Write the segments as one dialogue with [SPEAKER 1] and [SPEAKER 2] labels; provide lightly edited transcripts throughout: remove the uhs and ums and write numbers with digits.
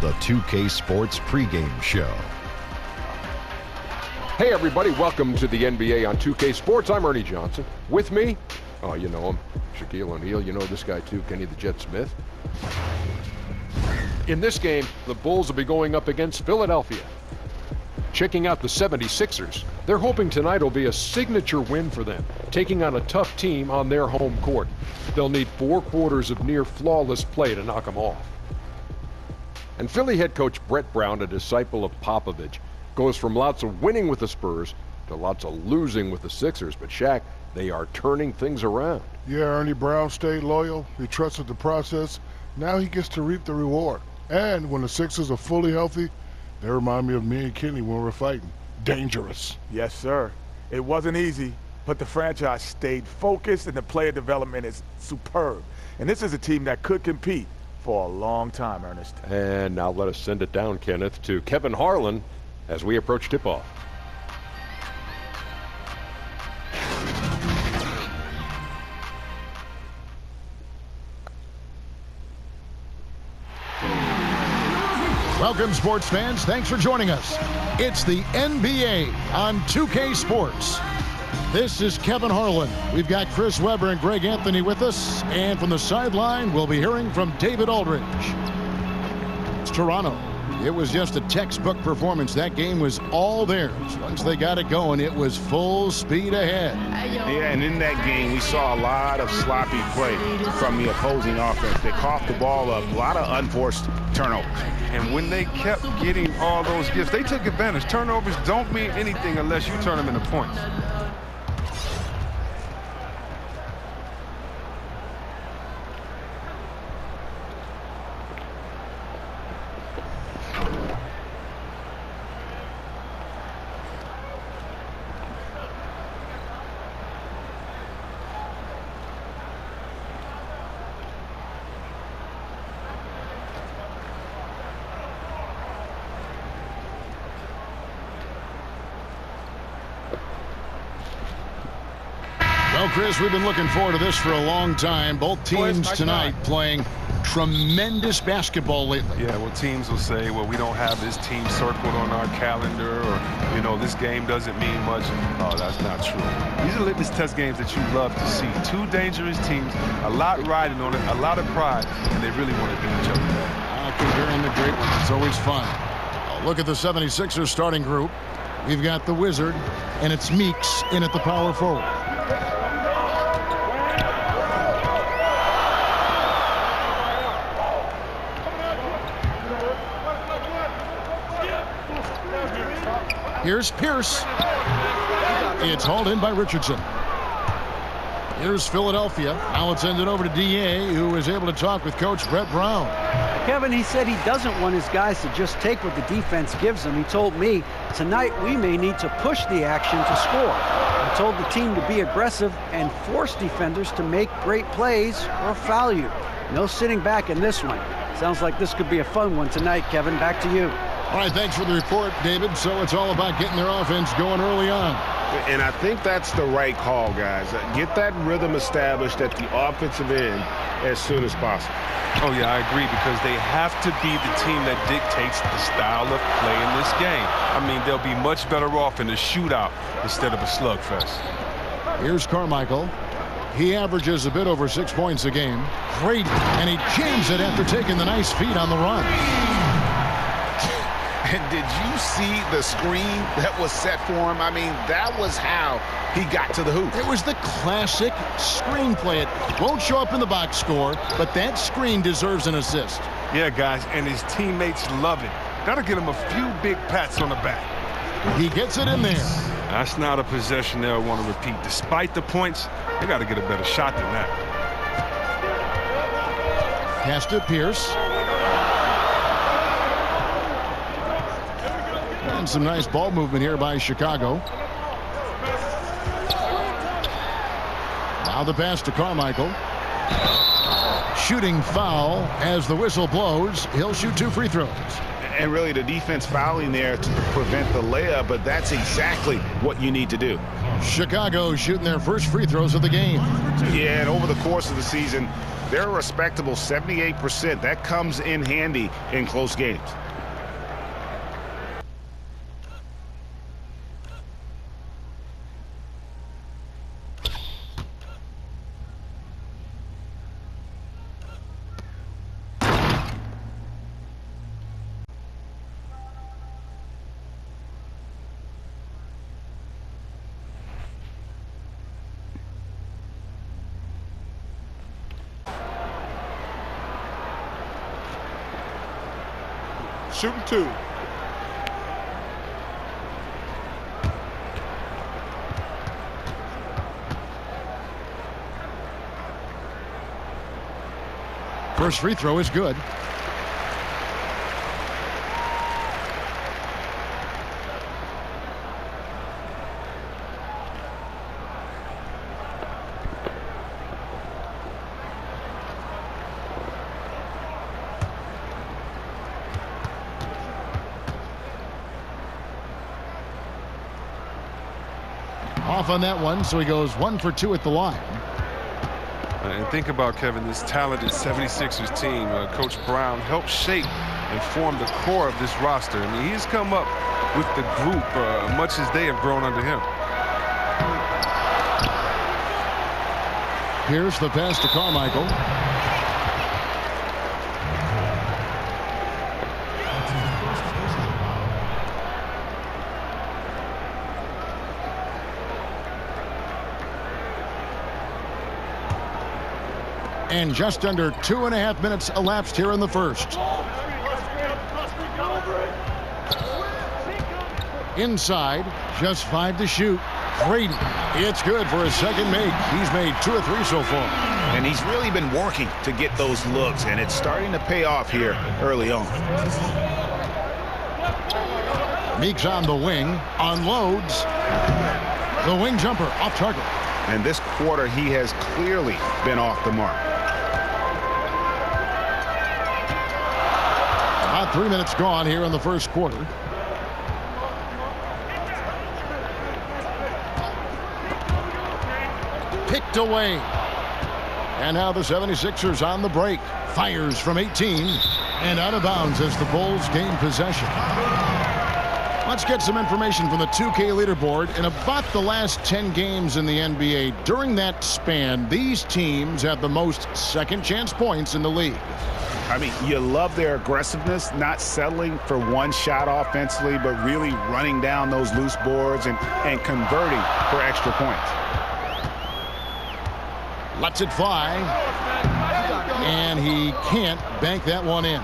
[SPEAKER 1] the 2K Sports pregame show.
[SPEAKER 2] Hey everybody, welcome to the NBA on 2K Sports. I'm Ernie Johnson. With me, oh you know him, Shaquille O'Neal. You know this guy too, Kenny the Jet Smith. In this game, the Bulls will be going up against Philadelphia. Checking out the 76ers. They're hoping tonight will be a signature win for them, taking on a tough team on their home court. They'll need 4 quarters of near flawless play to knock them off. And Philly head coach Brett Brown, a disciple of Popovich, goes from lots of winning with the Spurs to lots of losing with the Sixers. But Shaq, they are turning things around.
[SPEAKER 3] Yeah, Ernie Brown stayed loyal. He trusted the process. Now he gets to reap the reward. And when the Sixers are fully healthy, they remind me of me and Kenny when we're fighting. Dangerous.
[SPEAKER 4] Yes, sir. It wasn't easy, but the franchise stayed focused and the player development is superb. And this is a team that could compete for a long time, Ernest.
[SPEAKER 2] And now let us send it down, Kenneth, to Kevin Harlan as we approach tip-off.
[SPEAKER 5] Welcome, sports fans. Thanks for joining us. It's the NBA on 2K Sports. This is Kevin Harlan. We've got Chris Webber and Greg Anthony with us. And from the sideline, we'll be hearing from David Aldridge. It's Toronto. It was just a textbook performance. That game was all theirs. Once they got it going, it was full speed ahead.
[SPEAKER 6] Yeah, and in that game, we saw a lot of sloppy play from the opposing offense. They coughed the ball up, a lot of unforced turnovers.
[SPEAKER 7] And when they kept getting all those gifts, they took advantage. Turnovers don't mean anything unless you turn them into points.
[SPEAKER 5] Well, Chris, we've been looking forward to this for a long time. Both teams tonight playing tremendous basketball lately.
[SPEAKER 7] Yeah, well, teams will say, well, we don't have this team circled on our calendar, or, you know, this game doesn't mean much. Oh, that's not true. These are litmus test games that you love to see. 2 dangerous teams, a lot riding on it, a lot of pride, and they really want to beat each other.
[SPEAKER 5] Comparing the great ones, it's always fun. Look at the 76ers starting group. We've got the Wizard, and it's Meeks in at the power forward. Here's Pierce. It's hauled in by Richardson. Here's Philadelphia. Now it's ended over to D.A., who was able to talk with Coach Brett Brown.
[SPEAKER 8] Kevin, he said he doesn't want his guys to just take what the defense gives them. He told me, tonight we may need to push the action to score. I told the team to be aggressive and force defenders to make great plays or foul you. No sitting back in this one. Sounds like this could be a fun one tonight, Kevin. Back to you.
[SPEAKER 5] All right, thanks for the report, David. So it's all about getting their offense going early on.
[SPEAKER 6] And I think that's the right call, guys. Get that rhythm established at the offensive end as soon as possible.
[SPEAKER 7] Oh, yeah, I agree, because they have to be the team that dictates the style of play in this game. I mean, they'll be much better off in a shootout instead of a slugfest.
[SPEAKER 5] Here's Carmichael. He averages a bit over 6 points a game. Great, and he jams it after taking the nice feed on the run.
[SPEAKER 6] And did you see the screen that was set for him? I mean, that was how he got to the hoop.
[SPEAKER 5] It was the classic screen play. It won't show up in the box score, but that screen deserves an assist.
[SPEAKER 7] Yeah, guys, and his teammates love it. That'll get him a few big pats on the back.
[SPEAKER 5] He gets it in there.
[SPEAKER 7] That's not a possession they'll want to repeat. Despite the points, they got to get a better shot than that.
[SPEAKER 5] Pass to Pierce. And some nice ball movement here by Chicago. Now the pass to Carmichael. Shooting foul as the whistle blows. He'll shoot 2 free throws.
[SPEAKER 6] And really the defense fouling there to prevent the layup, but that's exactly what you need to do.
[SPEAKER 5] Chicago shooting their first free throws of the game.
[SPEAKER 6] Yeah, and over the course of the season, They're a respectable 78%. That comes in handy in close games.
[SPEAKER 3] Shooting 2.
[SPEAKER 5] First free throw is good. Off on that one, so he goes 1 for 2 at the line.
[SPEAKER 7] And think about, Kevin, this talented 76ers team. Coach Brown helped shape and form the core of this roster. I mean, he's come up with the group much as they have grown under him.
[SPEAKER 5] Here's the pass to Carmichael. And just under 2.5 minutes elapsed here in the first. Inside, just 5 to shoot. Brady, it's good for his second make. He's made 2 or 3 so far.
[SPEAKER 6] And he's really been working to get those looks, and it's starting to pay off here early on.
[SPEAKER 5] Meeks on the wing, unloads. The wing jumper off target.
[SPEAKER 6] And this quarter, he has clearly been off the mark.
[SPEAKER 5] About 3 minutes gone here in the first quarter. Picked away. And now the 76ers on the break. Fires from 18 and out of bounds as the Bulls gain possession. Let's get some information from the 2K leaderboard. In about the last 10 games in the NBA, during that span, these teams have the most second chance points in the league.
[SPEAKER 6] I mean, you love their aggressiveness, not settling for one shot offensively, but really running down those loose boards and converting for extra points.
[SPEAKER 5] Lets it fly. And he can't bank that one in.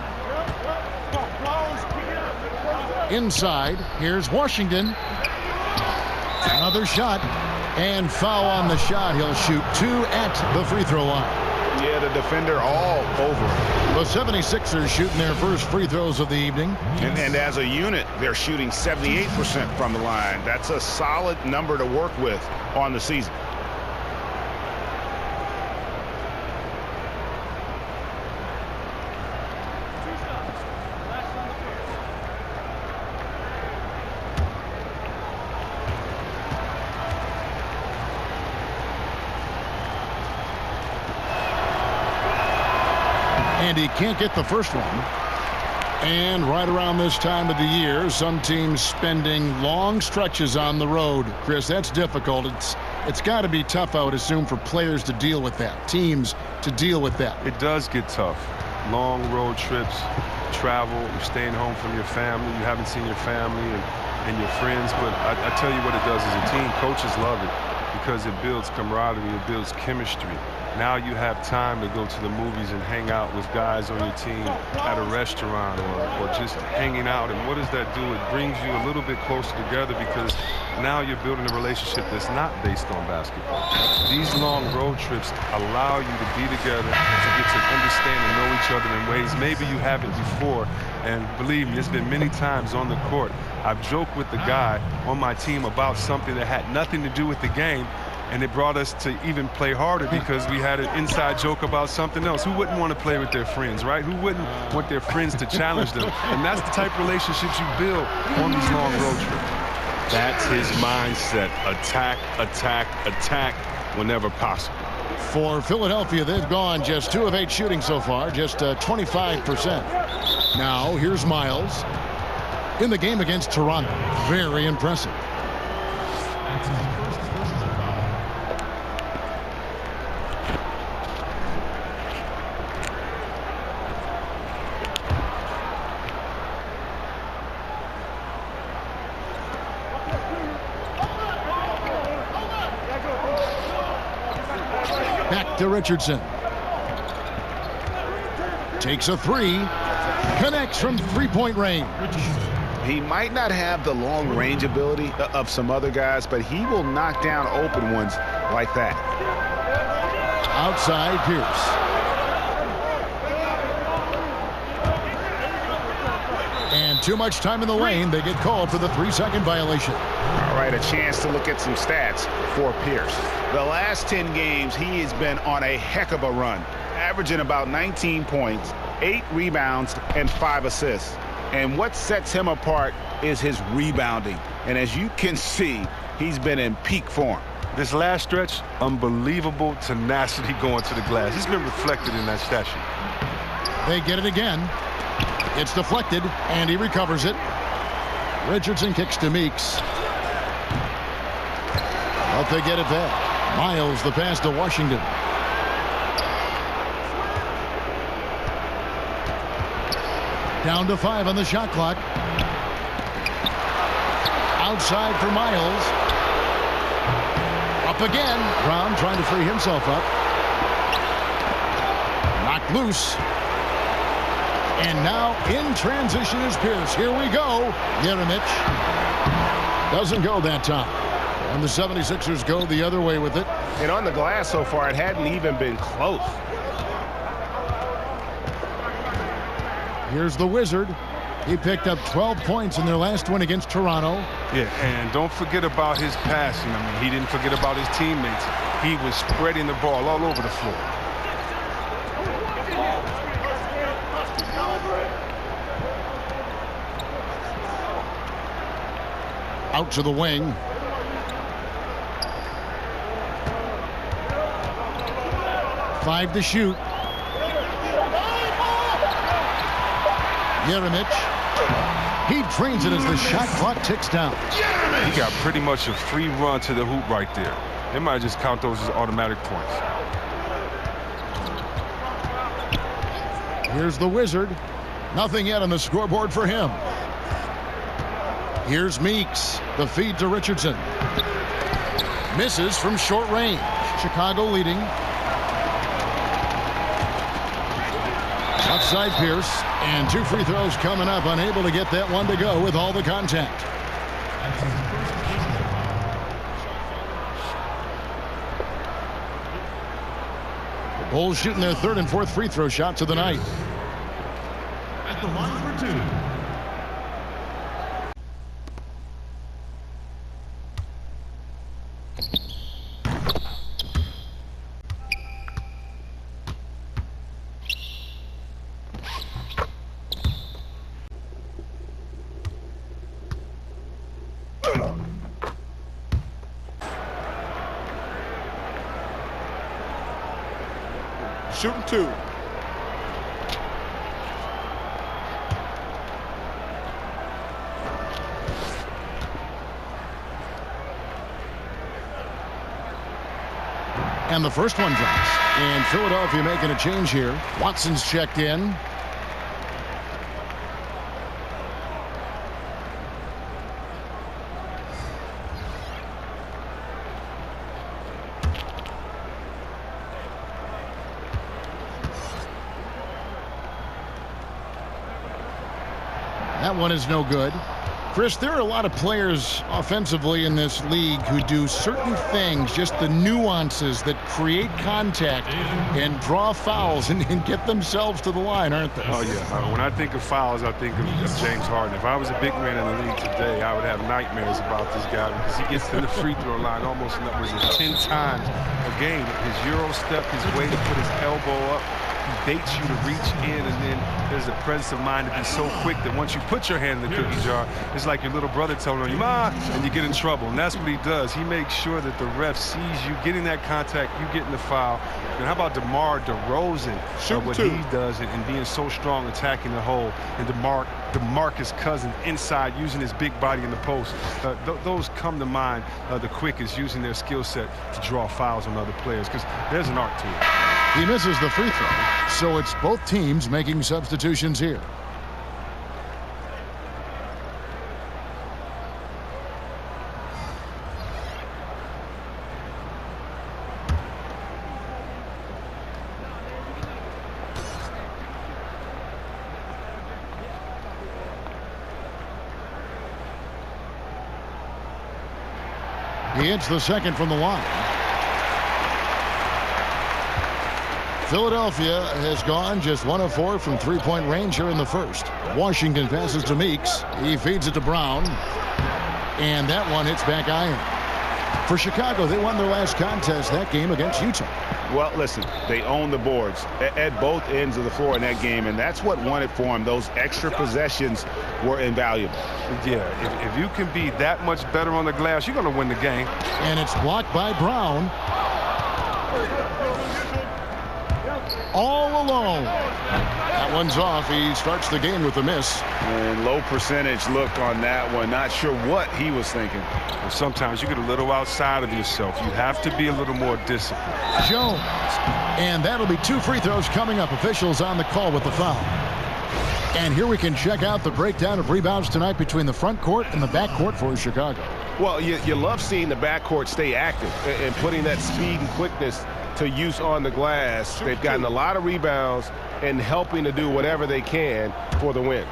[SPEAKER 5] Inside, here's Washington. Another shot. And foul on the shot. He'll shoot 2 at the free throw line.
[SPEAKER 6] Yeah, the defender all over it.
[SPEAKER 5] The 76ers shooting their first free throws of the evening.
[SPEAKER 6] And as a unit, they're shooting 78% from the line. That's a solid number to work with on the season.
[SPEAKER 5] And he can't get the first one. And right around this time of the year, some teams spending long stretches on the road. Chris, that's difficult. It's got to be tough, I would assume, for players to deal with that, teams to deal with that.
[SPEAKER 7] It does get tough. Long road trips, travel, you're staying home from your family. You haven't seen your family and your friends. But I tell you what it does as a team. Coaches love it because it builds camaraderie, it builds chemistry. Now you have time to go to the movies and hang out with guys on your team at a restaurant or just hanging out. And what does that do? It brings you a little bit closer together because now you're building a relationship that's not based on basketball. These long road trips allow you to be together, to get to understand and know each other in ways maybe you haven't before. And believe me, it's been many times on the court. I've joked with the guy on my team about something that had nothing to do with the game, and it brought us to even play harder because we had an inside joke about something else. Who wouldn't want to play with their friends, right? Who wouldn't want their friends to challenge them? And that's the type of relationships you build on these long road trips.
[SPEAKER 6] That's his mindset. Attack, attack, attack whenever possible.
[SPEAKER 5] For Philadelphia, they've gone just 2 of 8 shooting so far, just 25%. Now, here's Miles in the game against Toronto. Very impressive. Back to Richardson. Takes a 3. Connects from three-point range.
[SPEAKER 6] He might not have the long range ability of some other guys, but he will knock down open ones like that.
[SPEAKER 5] Outside Pierce. And too much time in the lane. They get called for the 3-second violation.
[SPEAKER 6] All right, a chance to look at some stats for Pierce. The last 10 games, he has been on a heck of a run, averaging about 19 points, 8 rebounds, and 5 assists. And what sets him apart is his rebounding. And as you can see, he's been in peak form.
[SPEAKER 7] This last stretch, unbelievable tenacity going to the glass. He's been reflected in that stat sheet.
[SPEAKER 5] They get it again. It's deflected, and he recovers it. Richardson kicks to Meeks. But they get it back. Miles, the pass to Washington. Down to 5 on the shot clock. Outside for Miles. Up again. Brown trying to free himself up. Knocked loose. And now in transition is Pierce. Here we go. Jeremic. Doesn't go that time. And the 76ers go the other way with it.
[SPEAKER 6] And on the glass so far, it hadn't even been close.
[SPEAKER 5] Here's the Wizard. He picked up 12 points in their last win against Toronto.
[SPEAKER 7] Yeah, and don't forget about his passing. I mean, he didn't forget about his teammates. He was spreading the ball all over the floor.
[SPEAKER 5] Out to the wing. Five to shoot. Jeremic. He drains it as the shot clock ticks down.
[SPEAKER 7] He got pretty much a free run to the hoop right there. They might just count those as automatic points.
[SPEAKER 5] Here's the Wizard. Nothing yet on the scoreboard for him. Here's Meeks. The feed to Richardson. Misses from short range. Chicago leading. Outside Pierce. And 2 free throws coming up. Unable to get that one to go with all the contact. The Bulls shooting their 3rd and 4th free throw shots of the night.
[SPEAKER 9] At the line for 2.
[SPEAKER 4] Shooting 2.
[SPEAKER 5] And the first one drops. And Philadelphia making a change here. Watson's checked in. That one is no good. Chris, there are a lot of players offensively in this league who do certain things, just the nuances that create contact and draw fouls and get themselves to the line, aren't they?
[SPEAKER 7] Oh, yeah. When I think of fouls, I think of James Harden. If I was a big man in the league today, I would have nightmares about this guy because he gets to the free throw line almost 10 times a game. His Euro step, his way to put his elbow up, he baits you to reach in, and then there's a presence of mind to be so quick that once you put your hand in the cookie jar, it's like your little brother telling you, "Ma," and you get in trouble. And that's what he does. He makes sure that the ref sees you getting that contact, you getting the foul. And how about DeMar DeRozan, what he does and being so strong attacking the hole, and DeMarcus Cousins inside using his big body in the post. Those come to mind the quickest, using their skill set to draw fouls on other players, because there's an art to it.
[SPEAKER 5] He misses the free throw, so it's both teams making substitutions here. He hits the second from the line. Philadelphia has gone just 1 of 4 from three-point range here in the first. Washington passes to Meeks. He feeds it to Brown. And that one hits back iron. For Chicago, they won their last contest that game against Utah.
[SPEAKER 6] Well, listen, they own the boards at both ends of the floor in that game, and that's what won it for them. Those extra possessions were invaluable.
[SPEAKER 7] Yeah, if you can be that much better on the glass, you're going to win the game.
[SPEAKER 5] And it's blocked by Brown. All alone. That one's off. He starts the game with a miss.
[SPEAKER 6] And low percentage look on that one. Not sure what he was thinking.
[SPEAKER 7] Well, sometimes you get a little outside of yourself. You have to be a little more disciplined.
[SPEAKER 5] Jones. And that'll be 2 free throws coming up. Officials on the call with the foul. And here we can check out the breakdown of rebounds tonight between the front court and the back court for Chicago.
[SPEAKER 6] Well, you love seeing the backcourt stay active and putting that speed and quickness to use on the glass. They've gotten a lot of rebounds and helping to do whatever they can for the win.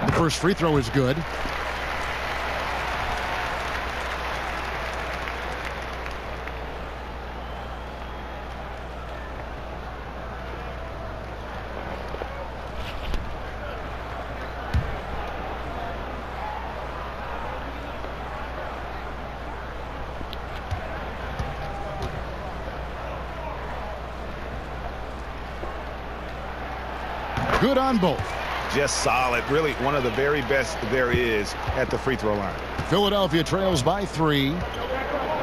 [SPEAKER 5] The first free throw is good. Good on both.
[SPEAKER 6] Just solid. Really one of the very best there is at the free throw line.
[SPEAKER 5] Philadelphia trails by 3.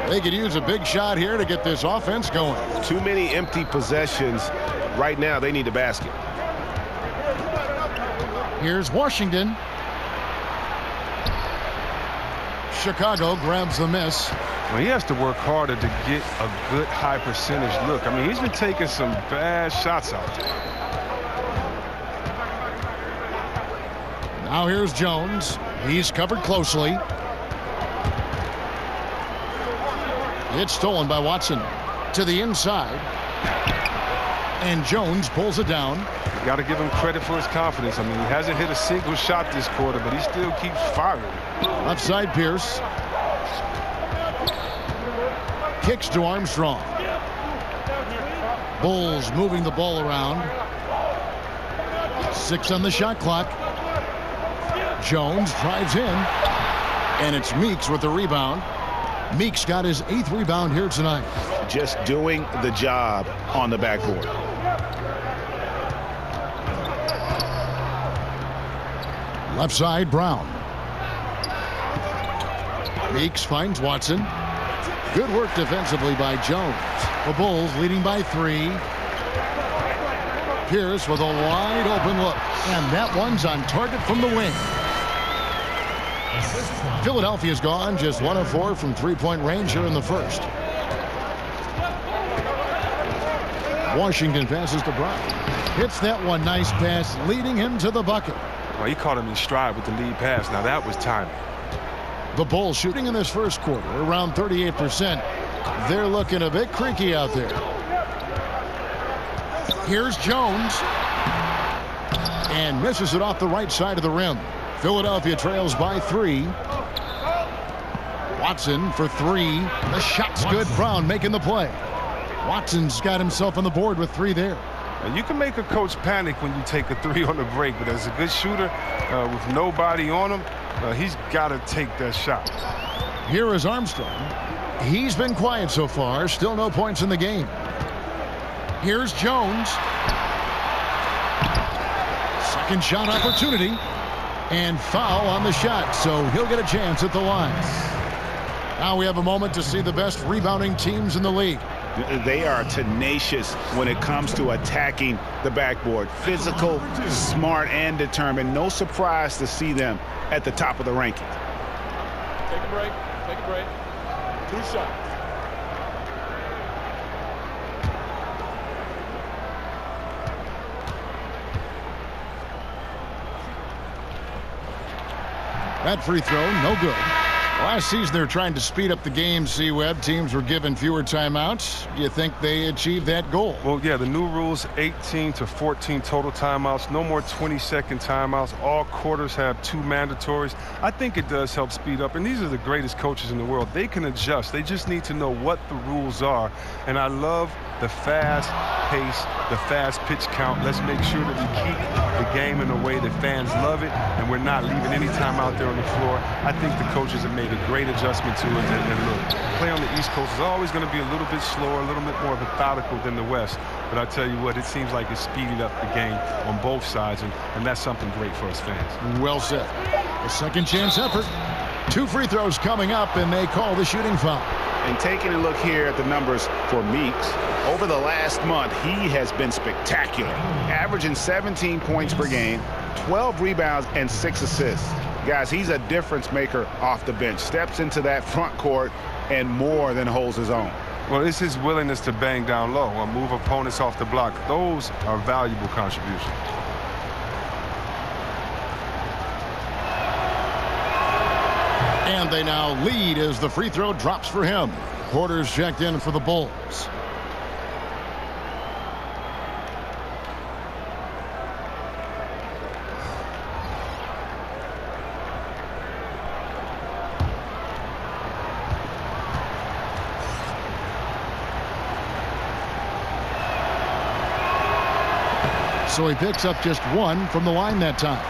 [SPEAKER 5] They could use a big shot here to get this offense going.
[SPEAKER 6] Too many empty possessions. Right now they need a basket.
[SPEAKER 5] Here's Washington. Chicago grabs the miss.
[SPEAKER 7] Well, he has to work harder to get a good high percentage look. I mean, he's been taking some bad shots out there.
[SPEAKER 5] Now here's Jones. He's covered closely. It's stolen by Watson to the inside. And Jones pulls it down.
[SPEAKER 7] You got to give him credit for his confidence. I mean, he hasn't hit a single shot this quarter, but he still keeps firing.
[SPEAKER 5] Left side, Pierce. Kicks to Armstrong. Bulls moving the ball around. 6 on the shot clock. Jones drives in, and it's Meeks with the rebound. Meeks got his 8th rebound here tonight.
[SPEAKER 6] Just doing the job on the backboard.
[SPEAKER 5] Left side, Brown. Meeks finds Watson. Good work defensively by Jones. The Bulls leading by 3. Pierce with a wide open look, and that one's on target from the wing. Philadelphia's gone just 1 of 4 from three-point range here in the first. Washington passes to Brown. Hits that one, nice pass, leading him to the bucket.
[SPEAKER 7] Well, he caught him in stride with the lead pass. Now that was timing.
[SPEAKER 5] The Bulls shooting in this first quarter around 38%. They're looking a bit creaky out there. Here's Jones. And misses it off the right side of the rim. Philadelphia trails by 3. Watson for 3. The shot's good. Brown making the play. Watson's got himself on the board with 3 there.
[SPEAKER 7] And you can make a coach panic when you take a 3 on the break, but as a good shooter with nobody on him, he's got to take that shot.
[SPEAKER 5] Here is Armstrong. He's been quiet so far. Still no points in the game. Here's Jones. Second shot opportunity. And foul on the shot, so he'll get a chance at the line. Now we have a moment to see the best rebounding teams in the league.
[SPEAKER 6] They are tenacious when it comes to attacking the backboard. Physical, smart, and determined. No surprise to see them at the top of the ranking.
[SPEAKER 10] Take a break. Take a break. 2 shots.
[SPEAKER 5] That free throw, no good. Last season, they were trying to speed up the game, C-Web. Teams were given fewer timeouts. Do you think they achieved that goal?
[SPEAKER 7] Well, yeah, the new rules, 18 to 14 total timeouts. No more 20-second timeouts. All quarters have 2 mandatories. I think it does help speed up. And these are the greatest coaches in the world. They can adjust. They just need to know what the rules are. And I love the fast pace, the fast pitch count. Let's make sure that we keep the game in a way that fans love it, and we're not leaving any time out there on the floor. I think the coaches have made a great adjustment to it. And look, play on the East Coast is always going to be a little bit slower, a little bit more methodical than the West. But I tell you what, it seems like it's speeding up the game on both sides, and that's something great for us fans.
[SPEAKER 5] Well said. A second chance effort. 2 free throws coming up, and they call the shooting foul.
[SPEAKER 6] And taking a look here at the numbers for Meeks, over the last month, he has been spectacular. Averaging 17 points per game, 12 rebounds, and 6 assists. Guys, he's a difference maker off the bench. Steps into that front court and more than holds his own.
[SPEAKER 7] Well, it's his willingness to bang down low or move opponents off the block. Those are valuable contributions.
[SPEAKER 5] And they now lead as the free throw drops for him. Porter's checked in for the Bulls. So he picks up just 1 from the line that time.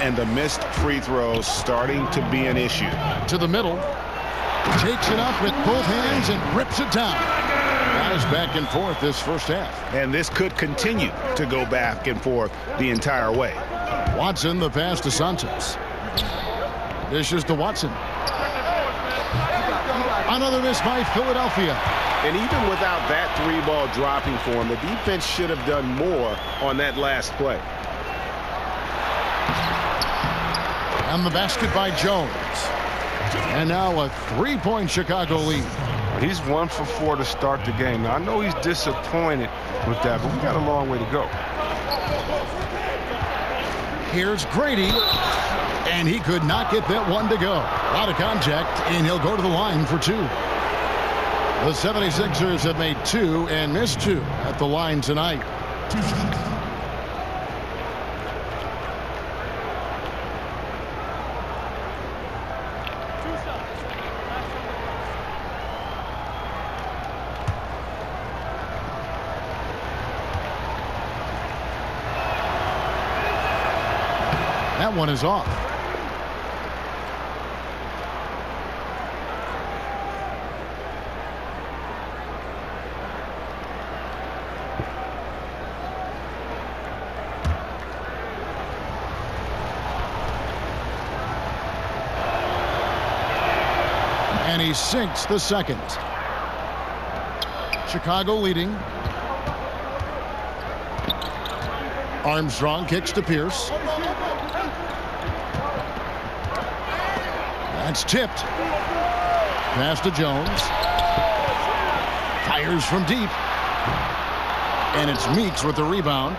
[SPEAKER 6] And the missed free throws starting to be an issue.
[SPEAKER 5] To the middle. Takes it up with both hands and rips it down. Guys back and forth this first half.
[SPEAKER 6] And this could continue to go back and forth the entire way.
[SPEAKER 5] Watson, the pass to Santos. Dishes to Watson. Another miss by Philadelphia.
[SPEAKER 6] And even without that 3-ball dropping for him, the defense should have done more on that last play.
[SPEAKER 5] And the basket by Jones. And now a 3-point Chicago lead.
[SPEAKER 7] He's 1 for 4 to start the game. Now, I know he's disappointed with that, but we got a long way to go.
[SPEAKER 5] Here's Grady. And he could not get that one to go. A lot of contact, and he'll go to the line for 2. The 76ers have made 2 and missed 2 at the line tonight.
[SPEAKER 9] 2 shots.
[SPEAKER 5] That one is off. And he sinks the second. Chicago leading. Armstrong kicks to Pierce. That's tipped. Pass to Jones. Fires from deep. And it's Meeks with the rebound.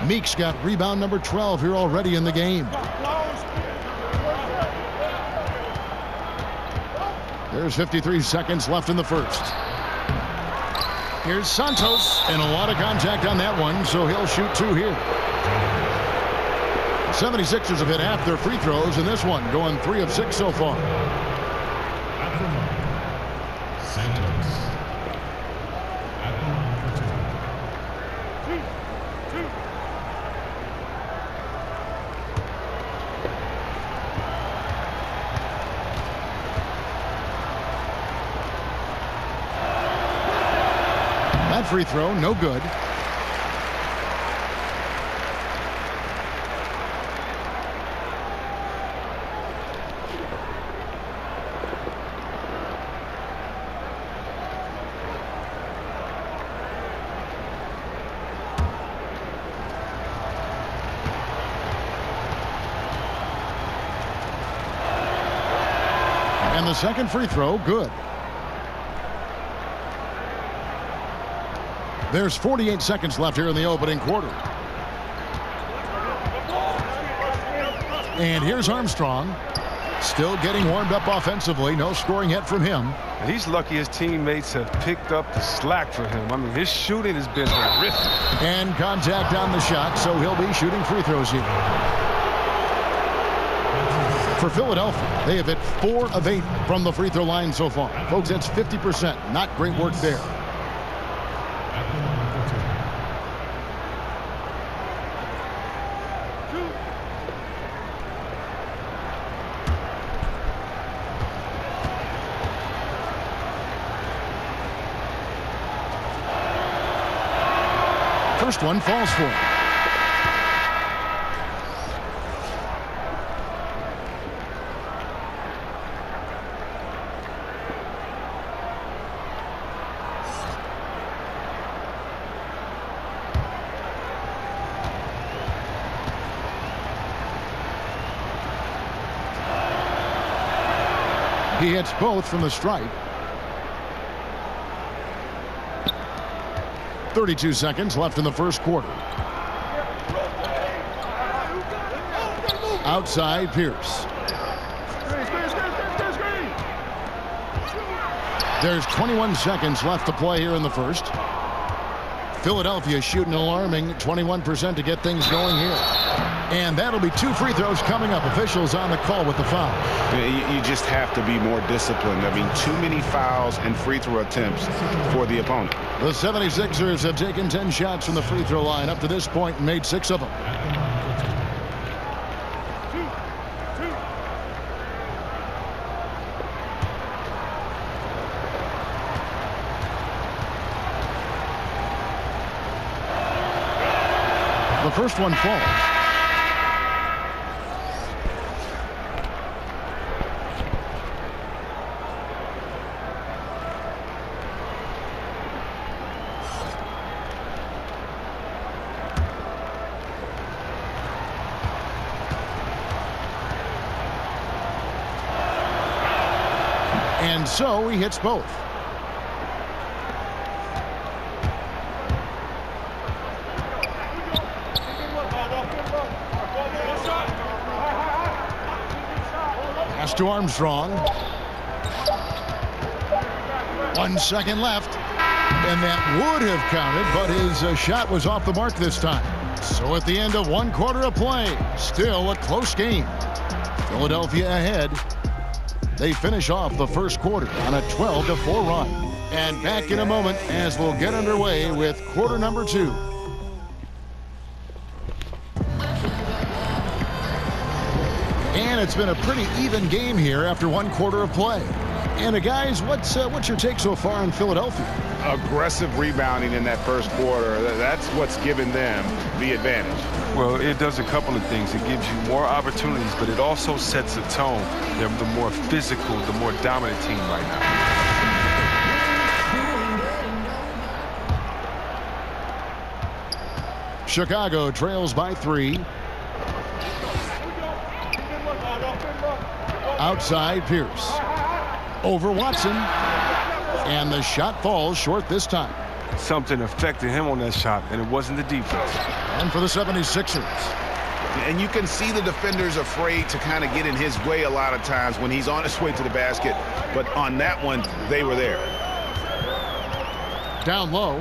[SPEAKER 5] Meeks got rebound number 12 here already in the game. There's 53 seconds left in the first. Here's Santos, and a lot of contact on that one, so he'll shoot 2 here. 76ers have hit half their free throws in this one, going 3 of 6 so far.
[SPEAKER 9] At the line, Santos. At the line for 2.
[SPEAKER 5] That free throw, no good. And the second free throw, good. There's 48 seconds left here in the opening quarter. And here's Armstrong. Still getting warmed up offensively. No scoring yet from him.
[SPEAKER 7] And he's lucky his teammates have picked up the slack for him. I mean, his shooting has been horrific.
[SPEAKER 5] And contact on the shot, so he'll be shooting free throws here. For Philadelphia, they have hit 4 of 8 from the free throw line so far. Folks, that's 50%. Not great work there. First one falls for him. He hits both from the stripe. 32 seconds left in the first quarter. Outside Pierce. There's 21 seconds left to play here in the first. Philadelphia shooting an alarming 21% to get things going here. And that'll be 2 free throws coming up. Officials on the call with the foul.
[SPEAKER 6] You just have to be more disciplined. I mean, too many fouls and free throw attempts for the opponent.
[SPEAKER 5] The 76ers have taken 10 shots from the free throw line up to this point and made 6 of them. The first one falls. And so he hits both. Pass to Armstrong. 1 second left. And that would have counted, but his shot was off the mark this time. So at the end of 1 quarter of play, still a close game. Philadelphia ahead. They finish off the first quarter on a 12-4 run. And back in a moment as we'll get underway with quarter number 2. And it's been a pretty even game here after 1 quarter of play. And guys, what's your take so far on Philadelphia?
[SPEAKER 6] Aggressive rebounding in that first quarter. That's what's given them the advantage.
[SPEAKER 7] Well, it does a couple of things. It gives you more opportunities, but it also sets a tone. They're the more physical, the more dominant team right now.
[SPEAKER 5] Chicago trails by 3. Outside Pierce. Over Watson. And the shot falls short this time.
[SPEAKER 7] Something affected him on that shot, and it wasn't the defense.
[SPEAKER 5] And for the 76ers.
[SPEAKER 6] And you can see the defenders afraid to kind of get in his way a lot of times when he's on his way to the basket. But on that one, they were there.
[SPEAKER 5] Down low.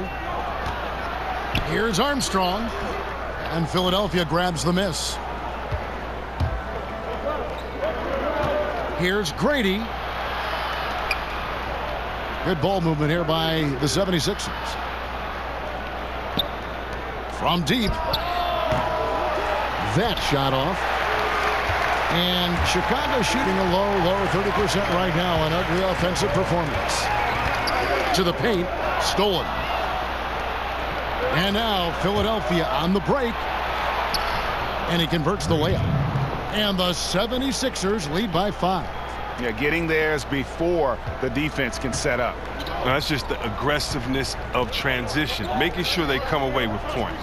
[SPEAKER 5] Here's Armstrong. And Philadelphia grabs the miss. Here's Grady. Good ball movement here by the 76ers. From deep. That shot off. And Chicago shooting a low 30% right now. An ugly offensive performance. To the paint. Stolen. And now Philadelphia on the break. And he converts the layup. And the 76ers lead by 5.
[SPEAKER 6] Yeah, getting theirs before the defense can set up.
[SPEAKER 7] Now, that's just the aggressiveness of transition, making sure they come away with points.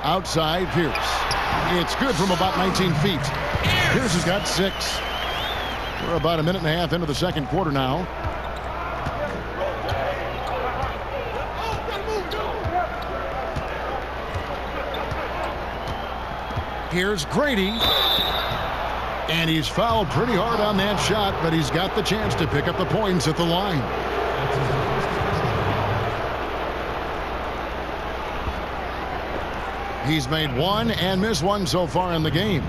[SPEAKER 5] Outside Pierce. It's good from about 19 feet. Pierce has got 6. We're about a minute and a half into the second quarter now. Here's Grady. And he's fouled pretty hard on that shot, but he's got the chance to pick up the points at the line. He's made 1 and missed 1 so far in the game.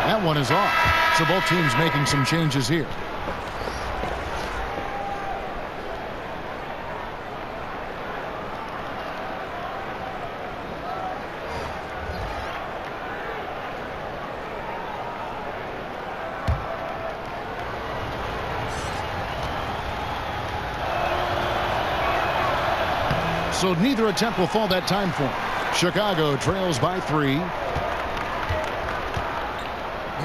[SPEAKER 5] That one is off. So both teams making some changes here. So neither attempt will fall that time for him. Chicago trails by 3.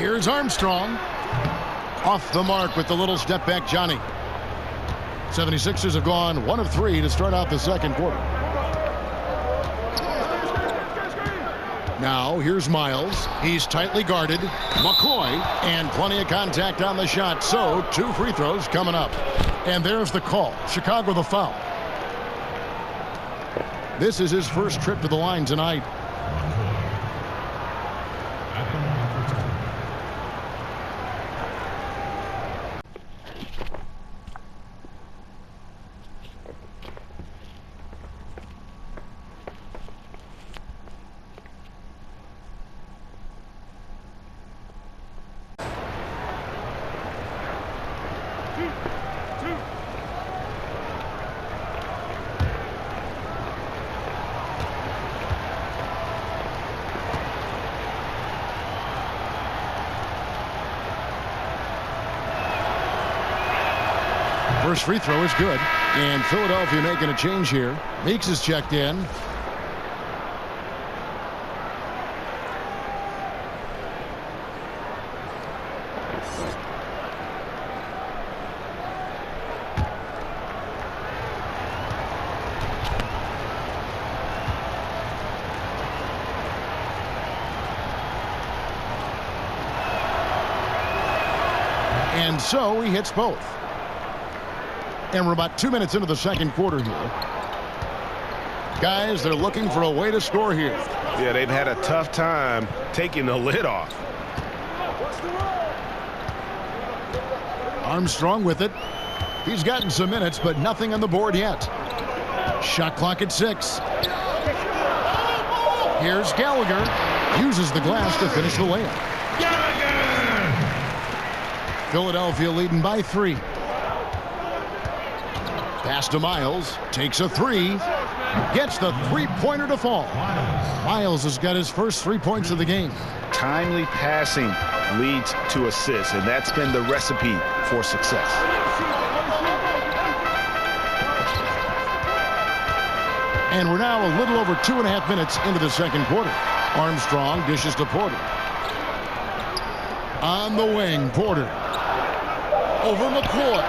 [SPEAKER 5] Here's Armstrong. Off the mark with the little step back Johnny. 76ers have gone 1 of 3 to start out the second quarter. Now here's Miles. He's tightly guarded. McCoy, and plenty of contact on the shot. So 2 free throws coming up. And there's the call. Chicago the foul. This is his first trip to the line tonight. First free throw is good. And Philadelphia making a change here. Meeks is checked in. And so he hits both. And we're about 2 minutes into the second quarter here. Guys, they're looking for a way to score here.
[SPEAKER 6] Yeah, they've had a tough time taking the lid off.
[SPEAKER 5] Armstrong with it. He's gotten some minutes, but nothing on the board yet. Shot clock at 6. Here's Gallagher. Uses the glass to finish the layup. Philadelphia leading by 3. Pass to Miles. Takes a 3. Gets the three-pointer to fall. Miles has got his first 3 points of the game.
[SPEAKER 6] Timely passing leads to assists, and that's been the recipe for success.
[SPEAKER 5] And we're now a little over 2.5 minutes into the second quarter. Armstrong dishes to Porter. On the wing, Porter. Over McCoy.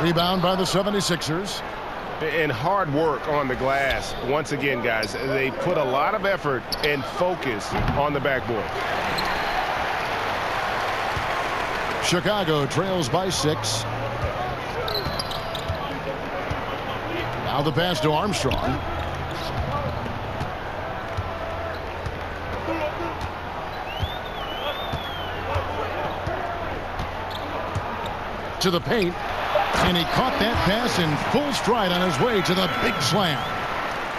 [SPEAKER 5] Rebound by the 76ers.
[SPEAKER 6] And hard work on the glass. Once again, guys, they put a lot of effort and focus on the backboard.
[SPEAKER 5] Chicago trails by 6. Now the pass to Armstrong. To the paint, and he caught that pass in full stride on his way to the big slam.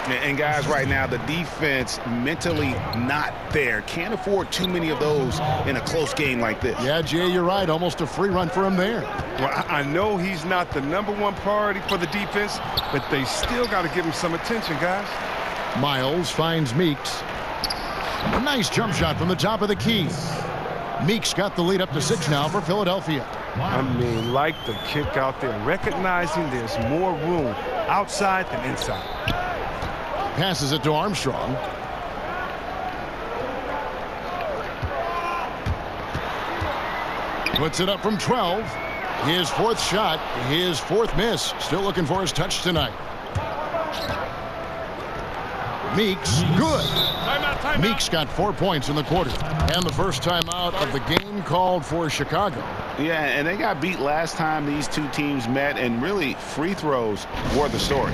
[SPEAKER 6] And guys, right now, the defense mentally not there. Can't afford too many of those in a close game like this.
[SPEAKER 5] Yeah, Jay, you're right. Almost a free run for him there.
[SPEAKER 7] Well, I know he's not the #1 priority for the defense, but they still got to give him some attention, guys.
[SPEAKER 5] Miles finds Meeks. A nice jump shot from the top of the key. Meeks got the lead up to 6 now for Philadelphia.
[SPEAKER 7] I mean, like the kick out there, recognizing there's more room outside than inside.
[SPEAKER 5] Passes it to Armstrong. Puts it up from 12. His 4th shot, his 4th miss. Still looking for his touch tonight. Meeks, good. Meeks got 4 points in the quarter. And the first time out of the game called for Chicago.
[SPEAKER 6] Yeah, and they got beat last time these two teams met, and really free throws were the story.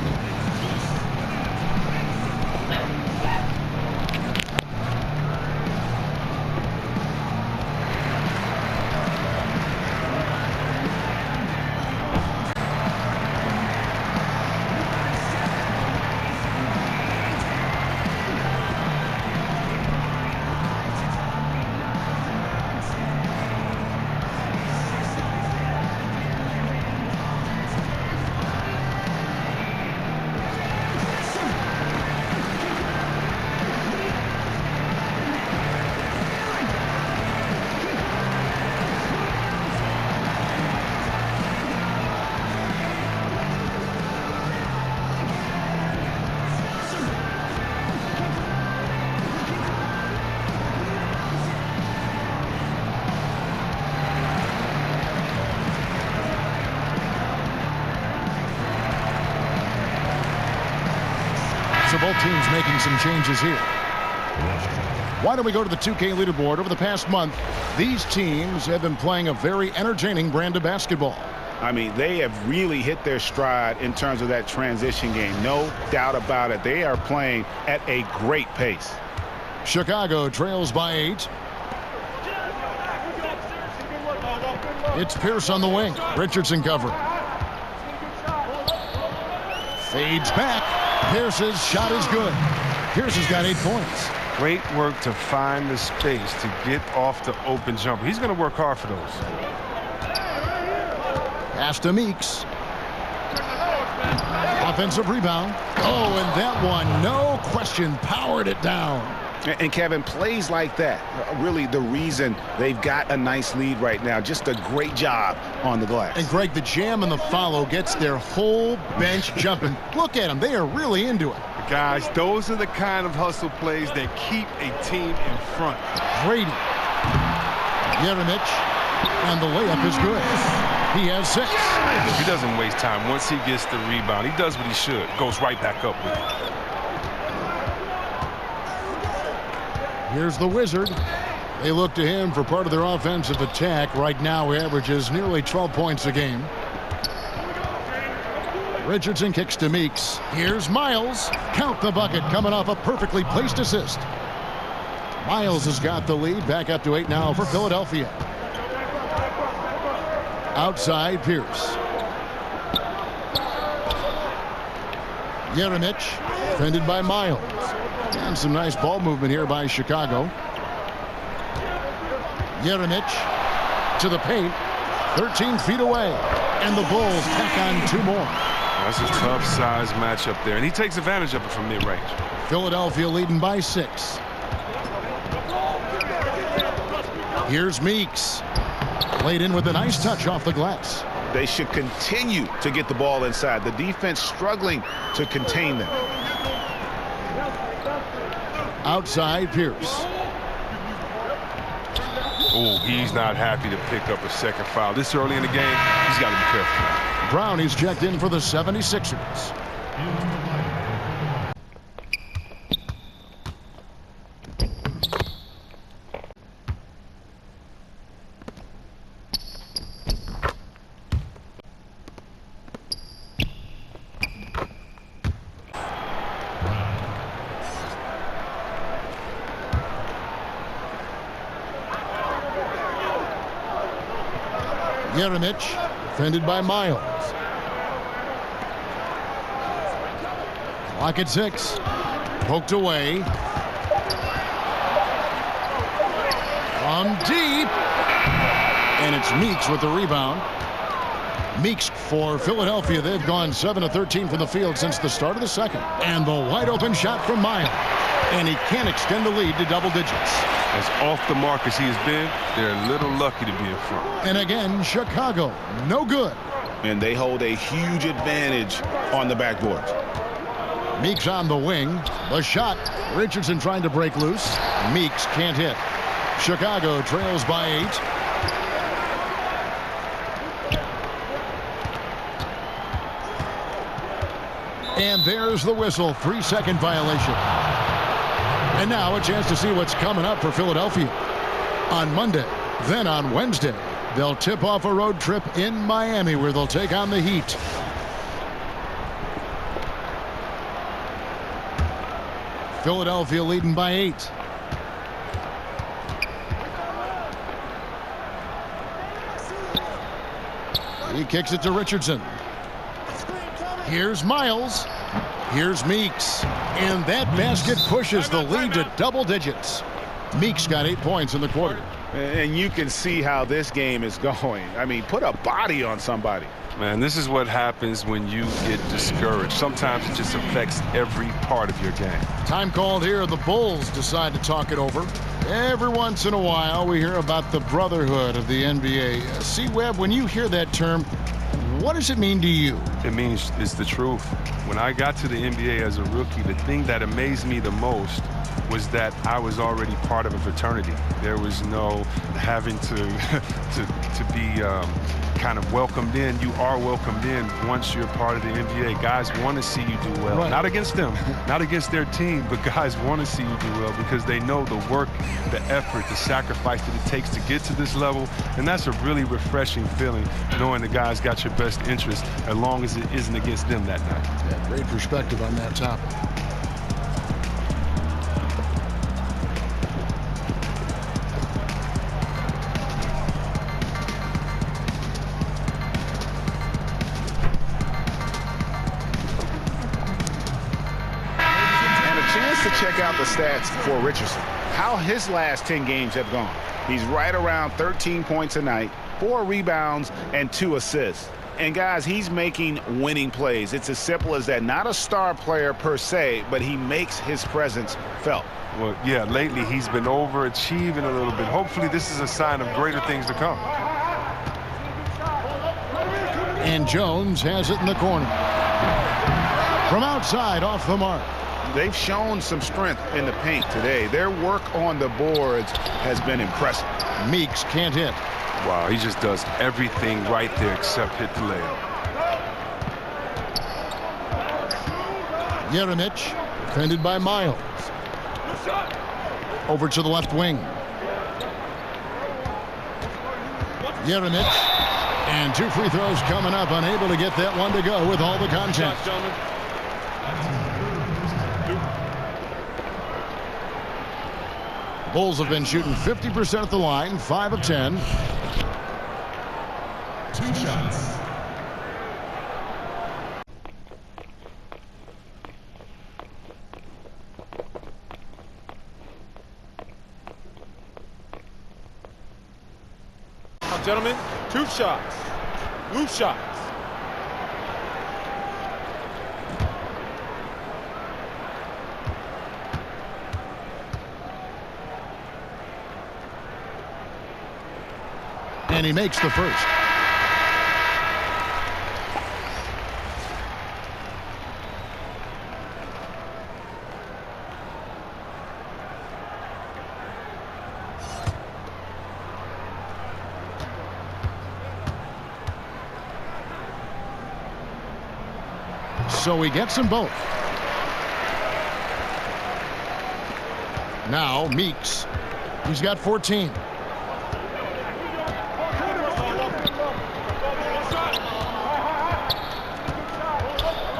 [SPEAKER 5] So both teams making some changes here. Why don't we go to the 2K leaderboard? Over the past month, these teams have been playing a very entertaining brand of basketball.
[SPEAKER 6] I mean, they have really hit their stride in terms of that transition game. No doubt about it. They are playing at a great pace.
[SPEAKER 5] Chicago trails by 8. It's Pierce on the wing. Richardson covering. Fades back. Pierce's shot is good. Pierce has got 8 points.
[SPEAKER 7] Great work to find the space to get off the open jumper. He's going to work hard for those.
[SPEAKER 5] Pass to Meeks. Offensive rebound. Oh, and that one, no question, powered it down.
[SPEAKER 6] And Kevin, plays like that, really the reason they've got a nice lead right now. Just a great job on the glass.
[SPEAKER 5] And Greg, the jam and the follow gets their whole bench jumping. Look at them. They are really into it.
[SPEAKER 7] Guys, those are the kind of hustle plays that keep a team in front.
[SPEAKER 5] Brady. Jeremic. And the layup is good. He has 6.
[SPEAKER 7] He doesn't waste time. Once he gets the rebound, he does what he should. Goes right back up with it.
[SPEAKER 5] Here's the Wizard. They look to him for part of their offensive attack. Right now, he averages nearly 12 points a game. Richardson kicks to Meeks. Here's Miles. Count the bucket, coming off a perfectly placed assist. Miles has got the lead. Back up to 8 now for Philadelphia. Outside, Pierce. Jeremic, defended by Miles. And some nice ball movement here by Chicago. Jeremic to the paint. 13 feet away. And the Bulls tack on 2 more.
[SPEAKER 7] That's a tough size matchup there. And he takes advantage of it from mid-range.
[SPEAKER 5] Philadelphia leading by 6. Here's Meeks. Played in with a nice touch off the glass.
[SPEAKER 6] They should continue to get the ball inside. The defense struggling to contain them.
[SPEAKER 5] Outside, Pierce.
[SPEAKER 7] Oh, he's not happy to pick up a second foul. This early in the game, he's got to be careful.
[SPEAKER 5] Brown is checked in for the 76ers. Jeremic, defended by Miles. Clock at 6. Poked away. From deep. And it's Meeks with the rebound. Meeks for Philadelphia. They've gone 7 of 13 from the field since the start of the second. And the wide open shot from Miles. And he can't extend the lead to double digits.
[SPEAKER 7] As off the mark as he has been, they're a little lucky to be in front.
[SPEAKER 5] And again, Chicago, no good.
[SPEAKER 6] And they hold a huge advantage on the backboard.
[SPEAKER 5] Meeks on the wing. The shot. Richardson trying to break loose. Meeks can't hit. Chicago trails by 8. And there's the whistle. 3-second violation. And now a chance to see what's coming up for Philadelphia. On Monday, then on Wednesday, they'll tip off a road trip in Miami where they'll take on the Heat. Philadelphia leading by 8. He kicks it to Richardson. Here's Miles. Here's Meeks. And that basket pushes the lead to double digits. Meeks got 8 points in the quarter.
[SPEAKER 6] And you can see how this game is going. I mean, put a body on somebody.
[SPEAKER 7] Man, this is what happens when you get discouraged. Sometimes it just affects every part of your game.
[SPEAKER 5] Time called here. The Bulls decide to talk it over. Every once in a while, we hear about the brotherhood of the NBA. C. Webb, when you hear that term, what does it mean to you?
[SPEAKER 7] It means it's the truth. When I got to the NBA as a rookie, the thing that amazed me the most was that I was already part of a fraternity. There was no having to be kind of welcomed in. You are welcomed in once you're part of the NBA. Guys want to see you do well. Right. Not against them, not against their team, but guys want to see you do well because they know the work, the effort, the sacrifice that it takes to get to this level. And that's a really refreshing feeling, knowing the guys got your best interest as long as it isn't against them that night.
[SPEAKER 5] Yeah, great perspective on that topic.
[SPEAKER 6] Check out the stats for Richardson. How his last 10 games have gone. He's right around 13 points a night, 4 rebounds, and 2 assists. And guys, he's making winning plays. It's as simple as that. Not a star player per se, but he makes his presence felt.
[SPEAKER 7] Well, yeah, lately he's been overachieving a little bit. Hopefully this is a sign of greater things to come.
[SPEAKER 5] And Jones has it in the corner. From outside, off the mark.
[SPEAKER 6] They've shown some strength in the paint today. Their work on the boards has been impressive.
[SPEAKER 5] Meeks can't hit.
[SPEAKER 7] Wow, he just does everything right there except hit the layup.
[SPEAKER 5] Jeremic, defended by Miles. Over to the left wing. Jeremic, and 2 free throws coming up. Unable to get that one to go with all the contact. Bulls have been shooting 50% at the line, 5 of 10.
[SPEAKER 9] 2 shots.
[SPEAKER 10] Now, gentlemen, 2 shots. Loose shots.
[SPEAKER 5] And he makes the first. So he gets them both. Now Meeks. He's got 14.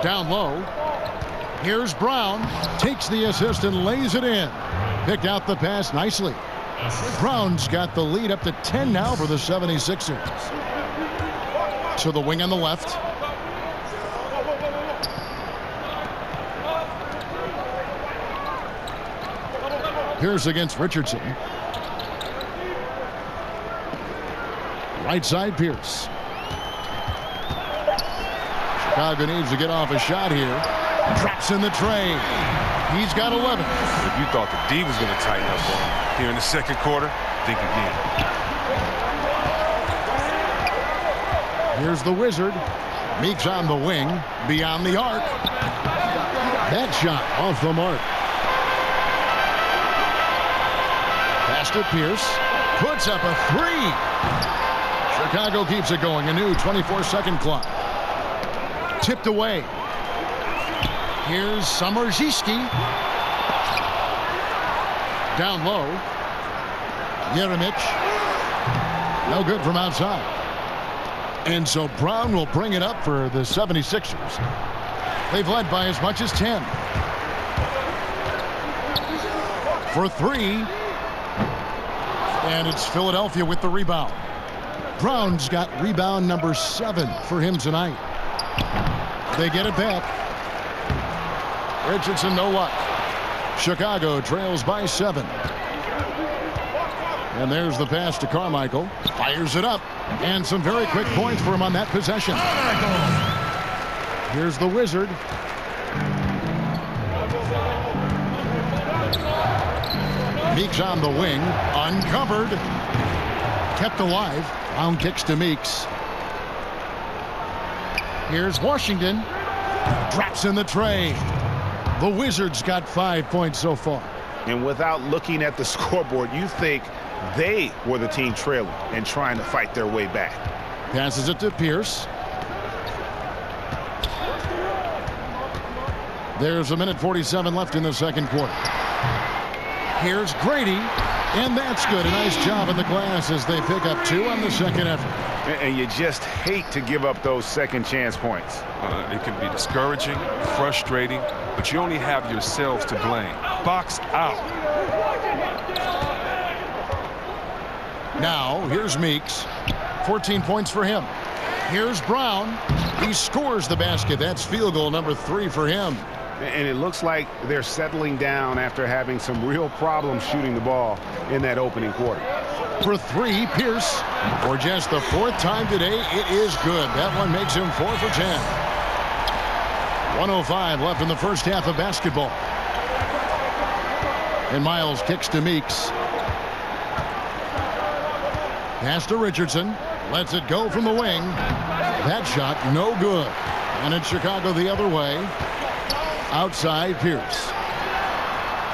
[SPEAKER 5] Down low. Here's Brown. Takes the assist and lays it in. Picked out the pass nicely. Brown's got the lead up to 10 now for the 76ers. To the wing on the left. Pierce against Richardson. Right side, Pierce. Chicago needs to get off a shot here. Drops in the tray. He's got 11.
[SPEAKER 7] If you thought the D was going to tighten up on him here in the second quarter, think again.
[SPEAKER 5] Here's the Wizard. Meeks on the wing. Beyond the arc. That shot off the mark. Pass to Pierce. Puts up a three. Chicago keeps it going. A new 24-second clock. Tipped away. Here's Samardziski. Down low. Jeremic. No good from outside. And so Brown will bring it up for the 76ers. They've led by as much as 10. For three. And it's Philadelphia with the rebound. Brown's got rebound number 7 for him tonight. They get it back. Richardson, no luck. Chicago trails by 7. And there's the pass to Carmichael. Fires it up. And some very quick points for him on that possession. Here's the Wizard. Meeks on the wing. Uncovered. Kept alive. Brown kicks to Meeks. Here's Washington. Drops in the tray. The Wizards got 5 points so far.
[SPEAKER 6] And without looking at the scoreboard, you think they were the team trailing and trying to fight their way back.
[SPEAKER 5] Passes it to Pierce. There's 1:47 left in the second quarter. Here's Grady. And that's good. A nice job in the glass as they pick up 2 on the second effort.
[SPEAKER 6] And you just hate to give up those second chance points.
[SPEAKER 7] It can be discouraging, frustrating, but you only have yourselves to blame. Box out.
[SPEAKER 5] Now, here's Meeks. 14 points for him. Here's Brown. He scores the basket. That's field goal number 3 for him.
[SPEAKER 6] And it looks like they're settling down after having some real problems shooting the ball in that opening quarter.
[SPEAKER 5] For 3, Pierce. For just the 4th time today, it is good. That one makes him 4 for 10. 1:05 left in the first half of basketball. And Miles kicks to Meeks. Pass to Richardson. Lets it go from the wing. That shot no good. And it's Chicago the other way. Outside Pierce.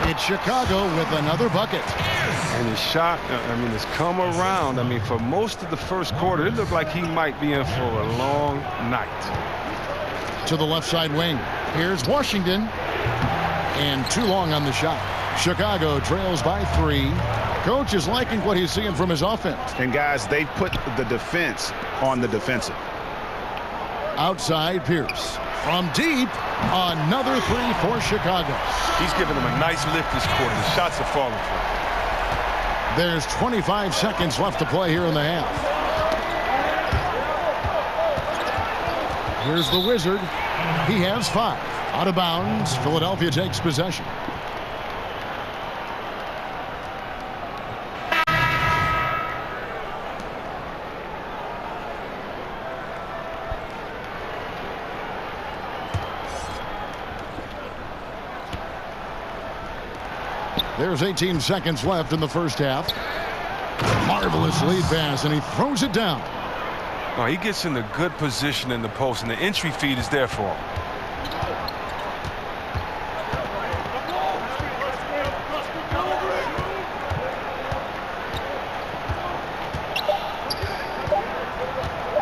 [SPEAKER 5] It's Chicago with another bucket.
[SPEAKER 7] And his shot, has come around. For most of the first quarter, it looked like he might be in for a long night.
[SPEAKER 5] To the left side wing. Here's Washington. And too long on the shot. Chicago trails by 3. Coach is liking what he's seeing from his offense.
[SPEAKER 6] And guys, they put the defense on the defensive.
[SPEAKER 5] Outside Pierce. From deep, another 3 for Chicago.
[SPEAKER 7] He's giving them a nice lift this quarter. The shots are falling for him.
[SPEAKER 5] There's 25 seconds left to play here in the half. Here's the Wizard. He has 5. Out of bounds. Philadelphia takes possession. There's 18 seconds left in the first half. Marvelous lead pass, and he throws it down.
[SPEAKER 7] Oh, he gets in a good position in the post, and the entry feed is there for him.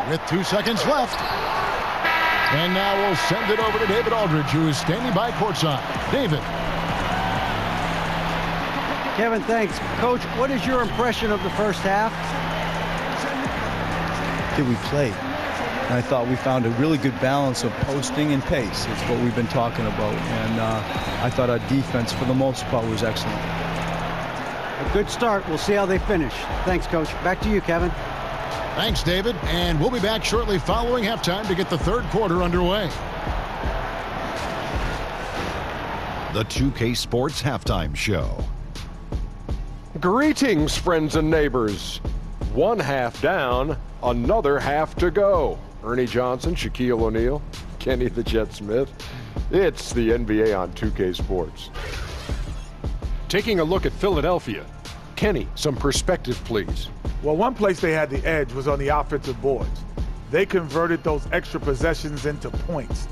[SPEAKER 5] With 2 seconds left. And now we'll send it over to David Aldridge, who is standing by courtside. David.
[SPEAKER 8] Kevin, thanks. Coach, what is your impression of the first half?
[SPEAKER 11] We played. And I thought we found a really good balance of posting and pace. It's what we've been talking about. And I thought our defense, for the most part, was excellent.
[SPEAKER 8] A good start. We'll see how they finish. Thanks, Coach. Back to you, Kevin.
[SPEAKER 5] Thanks, David. And we'll be back shortly following halftime to get the third quarter underway.
[SPEAKER 1] The 2K Sports Halftime Show.
[SPEAKER 2] Greetings, friends and neighbors. One half down, another half to go. Ernie Johnson, Shaquille O'Neal, Kenny the Jet Smith. It's the NBA on 2K Sports. Taking a look at Philadelphia. Kenny, some perspective, please.
[SPEAKER 4] Well, one place they had the edge was on the offensive boards. They converted those extra possessions into points.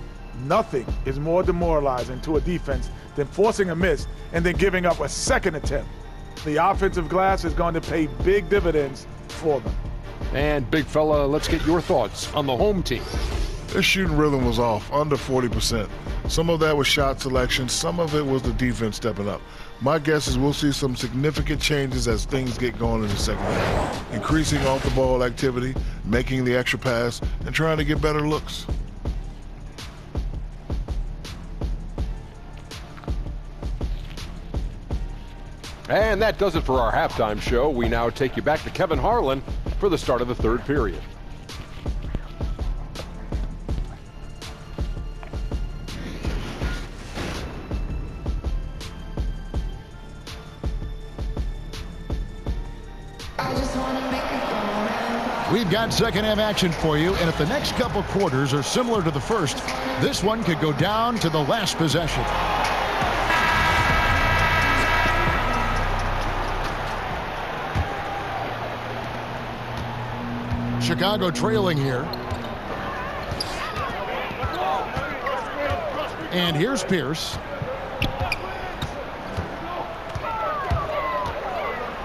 [SPEAKER 4] Nothing is more demoralizing to a defense than forcing a miss and then giving up a second attempt. The offensive glass is going to pay big dividends for them.
[SPEAKER 2] And big fella, let's get your thoughts on the home team.
[SPEAKER 3] Their shooting rhythm was off, under 40%. Some of that was shot selection, some of it was the defense stepping up. My guess is we'll see some significant changes as things get going in the second half. Increasing off-the-ball activity, making the extra pass, and trying to get better looks.
[SPEAKER 2] And that does it for our halftime show. We now take you back to Kevin Harlan for the start of the third period.
[SPEAKER 5] We've got second half action for you, and if the next couple quarters are similar to the first, this one could go down to the last possession. Chicago trailing here. And here's Pierce.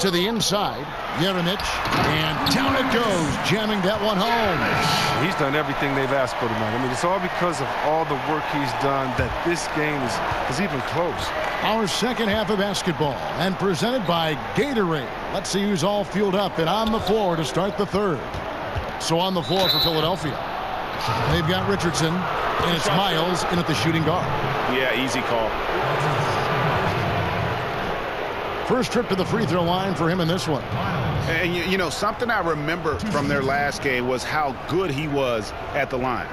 [SPEAKER 5] To the inside, Jeremic, and down it goes, jamming that one home.
[SPEAKER 7] He's done everything they've asked for tonight. I mean, it's all because of all the work he's done that this game is even close.
[SPEAKER 5] Our second half of basketball, and presented by Gatorade. Let's see who's all fueled up and on the floor to start the third. So on the floor for Philadelphia, they've got Richardson, and it's Miles in at the shooting guard.
[SPEAKER 6] Yeah, easy call.
[SPEAKER 5] First trip to the free throw line for him in this one.
[SPEAKER 6] And you know, something I remember from their last game was how good he was at the line.